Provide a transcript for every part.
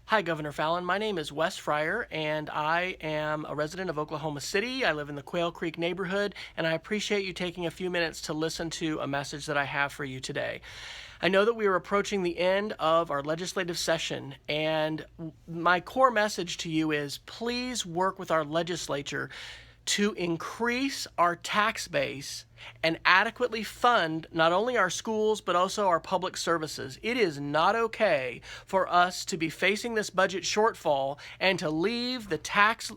Hi, Governor Fallin. My name is Wes Fryer, and I am a resident of Oklahoma City. I live in the Quail Creek neighborhood, and I appreciate you taking a few minutes to listen to a message that I have for you today. I know that we are approaching the end of our legislative session, and my core message to you is please work with our legislature to increase our tax base and adequately fund not only our schools but also our public services. It is not okay for us to be facing this budget shortfall and to leave the tax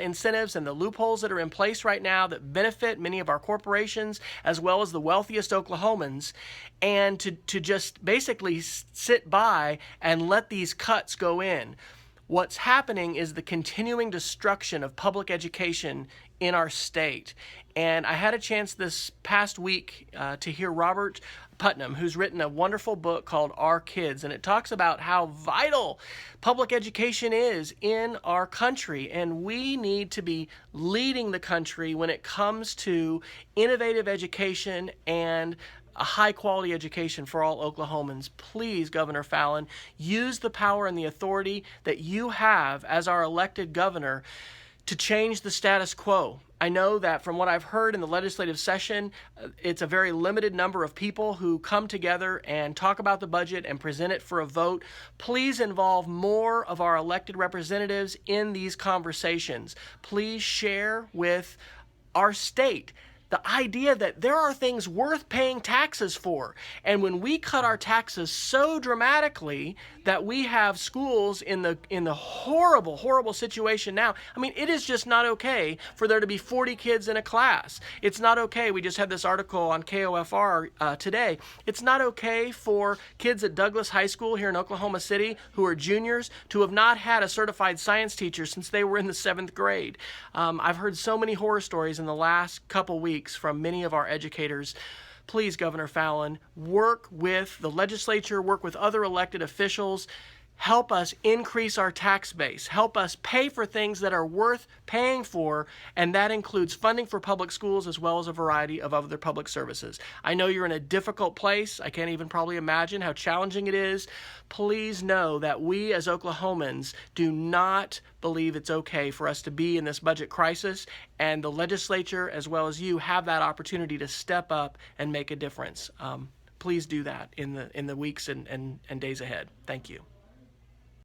incentives and the loopholes that are in place right now that benefit many of our corporations as well as the wealthiest Oklahomans, and to just basically sit by and let these cuts go in. What's happening is the continuing destruction of public education in our state. And I had a chance this past week to hear Robert Putnam, who's written a wonderful book called Our Kids, and it talks about how vital public education is in our country, and we need to be leading the country when it comes to innovative education and a high-quality education for all Oklahomans. Please, Governor Fallin, use the power and the authority that you have as our elected governor to change the status quo. I know that from what I've heard in the legislative session, it's a very limited number of people who come together and talk about the budget and present it for a vote. Please involve more of our elected representatives in these conversations. Please share with our state the idea that there are things worth paying taxes for. And when we cut our taxes so dramatically that we have schools in the horrible situation now, I mean, it is just not okay for there to be 40 kids in a class. It's not okay. We just had this article on KOFR today. It's not okay for kids at Douglas High School here in Oklahoma City who are juniors to have not had a certified science teacher since they were in the 7th grade. I've heard so many horror stories in the last couple weeks from many of our educators. Please, Governor Fallin, work with the legislature, work with other elected officials. Help us increase our tax base. Help us pay for things that are worth paying for, and that includes funding for public schools as well as a variety of other public services. I know you're in a difficult place. I can't even probably imagine how challenging it is. Please know that we as Oklahomans do not believe it's okay for us to be in this budget crisis, and the legislature as well as you have that opportunity to step up and make a difference. Please do that in the weeks and days ahead. Thank you.